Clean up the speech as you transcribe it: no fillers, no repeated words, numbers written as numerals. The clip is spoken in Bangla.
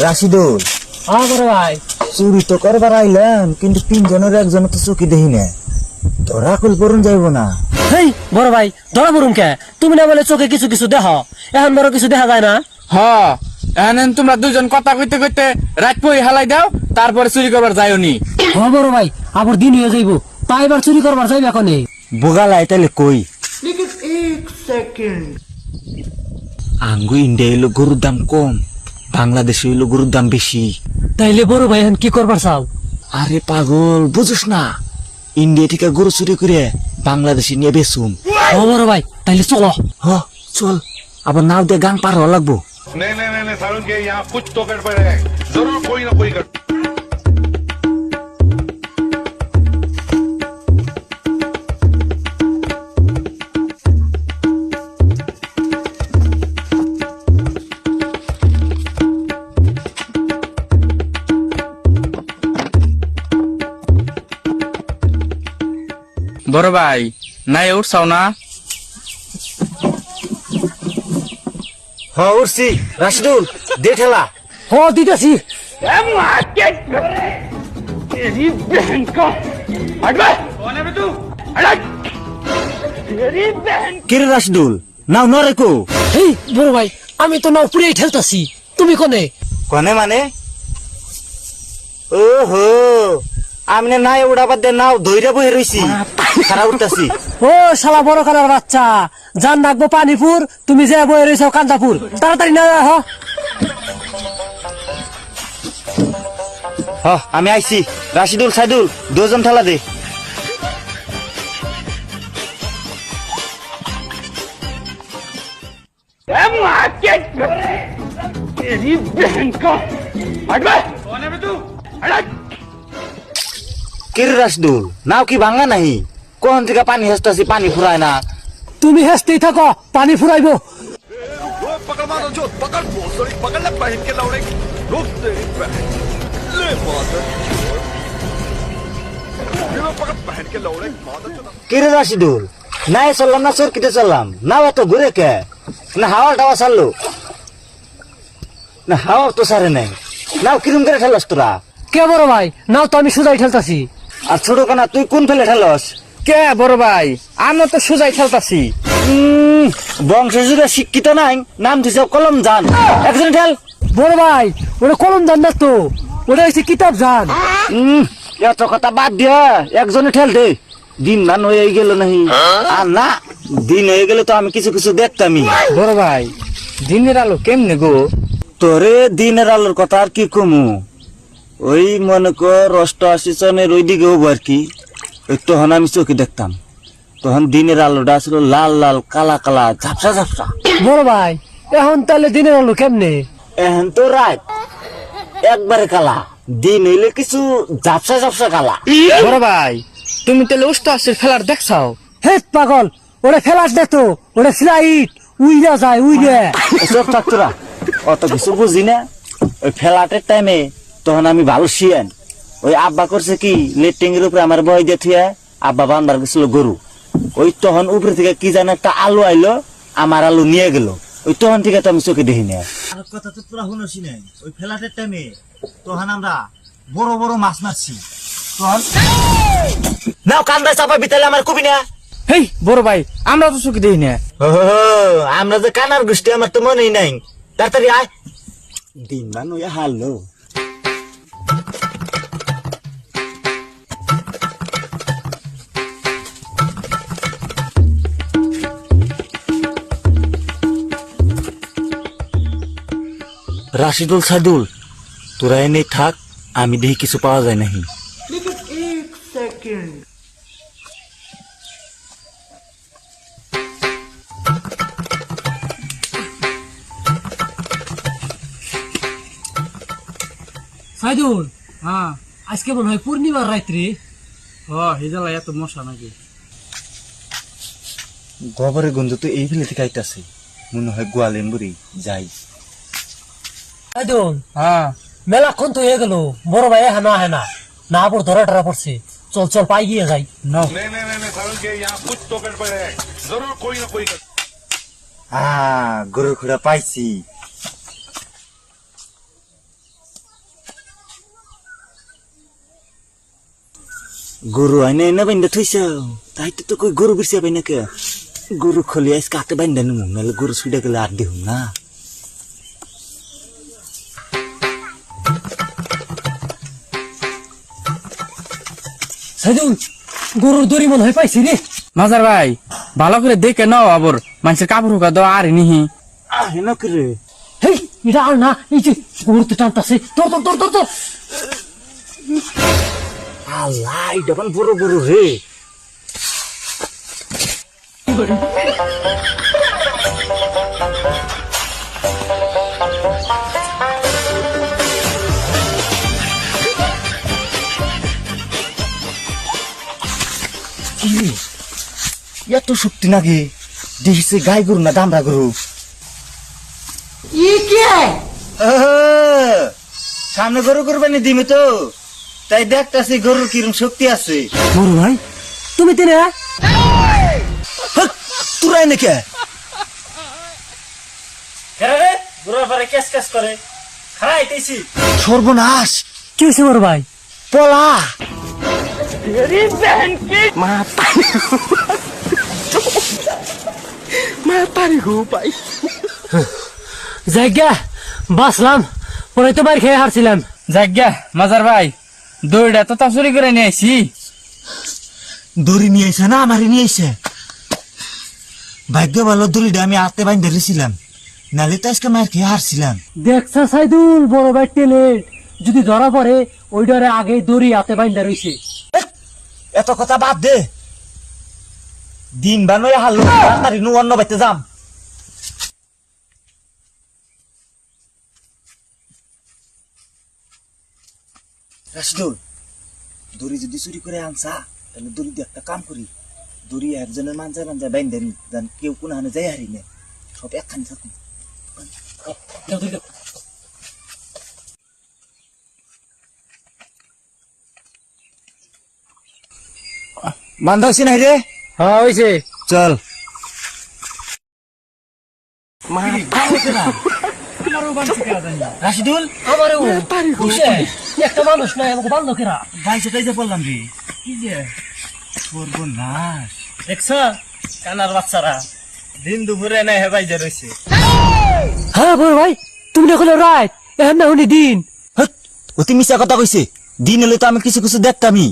রাশিদুল, হ্যাঁ বড় ভাই। চুরি তো করবার আইলাম, কিন্তু তিনজনের একজন তো চোখে দেখি না, ধরা কুল পড়ুন যাইব না। হেই বড় ভাই, ধরা পড়ুন কে? তুমি না বলে চোখে কিছু কিছু দেখ, এখন বড় কিছু দেখা যায় না। এখন তোমরা দুজন কথা কইতে কইতে রাত পই হালাই দাও, তারপরে চুরি করবার যাইওনি। হ্যাঁ বড় ভাই, আবার দিন হয়ে যাইব, তাই এবার চুরি করবার যাইবে এখন। বোগালাই তাইলে কই আঙ্গু ইন্ডিয়া হইলো গরুর দাম কম, বাংলাদেশে হইলো গরুর দাম বেশি। তাইলে বড় ভাই এখন কি করবার চাও? আরে পাগল, বুঝুস না? ইন্ডিয়া থেকে গরু চুরি করে বাংলাদেশে নিয়ে বেচুম। ও বড় ভাই, তাইলে চলো। হ চল, আবার নাও দিয়ে গান পার হওয়া লাগবো। नहीं नहीं नहीं सारुण के यहाँ कुछ तो गड़बड़ है, जरूर कोई ना कोई गड़बड़। বড় ভাই নাই উঠছাও না? হ উঠছি। রাশিদুল, দে ঠেলা। হ দিতেছি। কিরে রাশিদুল, নাও নরে কো? হেই বড় ভাই, আমি তো নাও পুরেই ঠেলতাছি, তুমি কোনে? কনে মানে? ও হো, আমি নাই উড়াবার দে নাও ধইরা বহে রইছি, খারাপ উঠতাছি। ও শালা বড় কালার বাচ্চা, জান ডাকবো পানিপুর, তুমি যে বয়ে রয়েছ কান্দাপুর, তাড়াতাড়ি না হ। হ আমি আইছি। রাশিদুল, সাইদুল, দুজন ঠেলা দে। কিরে রাশিদুল, নাও কি ভাঙা নাহি? কোন থেকে পানি হেসতাছি, পানি ফুরায় না। তুমি হেসতেই থাকো, পানি ফুরাইবো। पकड़ मारो जो पकड़ भोसड़ी पकड़ ले बहन के लौड़े रुक तेरी बहन ले मादर ये पकड़ बहन के लौड़े मादर चला। কিরে রাশিদুল, নাই চললাম না চরকিতে চললাম, নাও এত ঘুরে কে? না হাওয়া টাওয়া ছাড়লো না? হাওয়া তো ছাড়ে নাই, নাও কিরম করে ঠেলাস তোরা? কে বড় ভাই, নাও তো আমি সুদাই ঠেলতাছি। আর ছোট কানা তুই কোন ফেলে ঠেলস? কে বড় ভাই, আমরা তো সুজাই খেলতাছি। বংশ জুড়ে শিক্ষিত নাই, নাম দিছে কলম জান। একজন ঠেল। বড় ভাই, ওটা কলম জান না তো, ওটা হচ্ছে কিতাব জান। এত কথা বাদ দিয়া একজনে ঠেল দে। দিন মান হয়ে গেল নাহি? আর না, দিন হয়ে গেলে তো আমি কিছু কিছু দেখতামই। বড় ভাই, দিনের আলো কেমনে গো? তোরে দিনের আলোর কথা আর কি কমু, ওই মনে কর ৮৮ সনের ওই দিকে হবো আর কি। তখন আমি চোখে দেখতাম, তখন দিনের আলোটা ছিল লাল লাল কালা কালা ঝাপসা ঝাপসা। বড় ভাই, এখন তাহলে দিনের আলো কেমনে? এখন তো রাত একবারে কালা, দিন হইলে কিছু ঝাপসা ঝাপসা কালা। বড় ভাই, তুমি তাহলে উস্তাসের খেলার দেখছাও? হে পাগল, ওটা ফেলাস না তো, ওটা ফ্লাইট উইরা যায় উইরা। সব থাকতোরা অত কিছু বুঝি না। ওই ফ্লাটের টাইমে তখন আমি ভালো শিয়ান। ওই আব্বা করছে কি, লেট্রিং এর উপরে আমার বই দিয়ে থুয়া আব্বা বান্ধার গেছিল গরু। ওই তখন উপরে থেকে কি জানো একটা আলু আইলো, আমার আলু নিয়ে গেল। ওই তখন থেকে তো আমি চোখে দেখি না। আর কথা তো তোরা শুনছি না, ওই ফ্লাটের টাইমে তখন আমরা বড় বড় মাছ মারছি। তখন নাও কান্দা চাপা বিতালে আমার কবি না। হেই বড় ভাই, আমরা তো চোখে দেখি না। আমরা যে কানার গোষ্ঠী, আমার তো মনেই নাই। তাড়াতাড়ি আয়, দিন মান ওই হারলো। রাশিদুল, সাইদুল, তোরা এনে থাক, আমি দেখি কিছু পাওয়া যায় নাহি। সাইদুল, আজকে মনে হয় পূর্ণিমার রাত্রে। হিজালা এত মশা নাকি? গোবরের গন্ধ তো এই ফেলে থেকে আইতাছে, মনে হয় গোয়ালেন বুড়ি যাই। সাইদুল, মেলাক্ষণ তো হয়ে গেল, বড় ভাই হেনা হেনা না পর ধরা টরা পড়ছে। চল চল, পাই গিয়ে যাই। नहीं नहीं नहीं सारुण के यहाँ कुछ तो गड़बड़ है, जरूर कोई ना कोई गड़बड़। গরুর খুঁড়া পাইছি। গরু আইনে এনে বাইন্দা থইছ তাই তো কই গরু বিরছে বাইনা কে গরু খলি আইস কাতে বাইন্দা নুম নালে গরু সুইডা গেলে আর দিহুম না সাইদুল গরুর দড়ি মনে হয় পাইছি রে। মাজার ভাই ভালো করে দেখে নাও আবার মানুষের কাপড় হুকা দেওয়া আর নিহি আহে না করে হেই এটা আর না, এই যে গরু তো টানতাছে, তোর তোর তোর তোর তোর। আল্লাহ এটা কোন বড় গরু রে কি রে? এত শক্তি নাকি দেখিছে গাই গরু না দামড়া গরু সামনে গরু করবেনি দিমি তো তাই দেখতাছি গরুর কিরম শক্তি আছে বড় ভাই তুমি তেনে তুরাই নাকি গরুর পরে কেস কেস করে খারাইতেছি সর্বনাশ কি হয়েছে বড় ভাই? পলা জায়গা বাসলাম, পরে তো বাইরে খেয়ে হারছিলাম। যাজ্ঞা মাজার ভাই দড়িটা তো তা চুরি করে নিয়ে আইছি দড়ি নিয়ে আইসা না আমারে নিয়ে আইসা ভাগ্য ভালো দড়িটা আমি হাতে বাইন্ধে রেছিলাম নালে তো আজকে মার খেয়ে হারছিলাম দেখছা সাইদুল বড় ভাই ট্যালেন্ট, যদি ধরা পড়ে ওইটারে আগে দড়ি হাতে বাইন্দা রইছে। এত কথা বাদ দে দিন বানোয় হারলো তাড়াতাড়ি নু অন্য বাইতে যাম রাশিদুল দড়ি যদি চুরি করে আনসা তাহলে দড়ি দিয়ে একটা কাম করি দড়ি একজনের মানজায় মানজায় বাইন্ধে নি জান কেউ কোন হানে যাই হারি না সব একখানে থাকুন বান্ধা হয়েছি নাই রে হ্যাঁ হয়েছে। চল রাশিদুল আমারে একটা মানুষ নাই আমাকে বান্ধব কেরা বাইসে তাইসে বললাম রে কি যে করবো না দেখছ কানার বাচ্চারা দিন দুপুরে নাই হেবাই যে রয়েছে হ্যাঁ বড় ভাই তুমি না হলো রাত এখন না উনি দিন অতি মিশা কথা কইছে দিন হলে তো আমি কিছু কিছু দেখতামই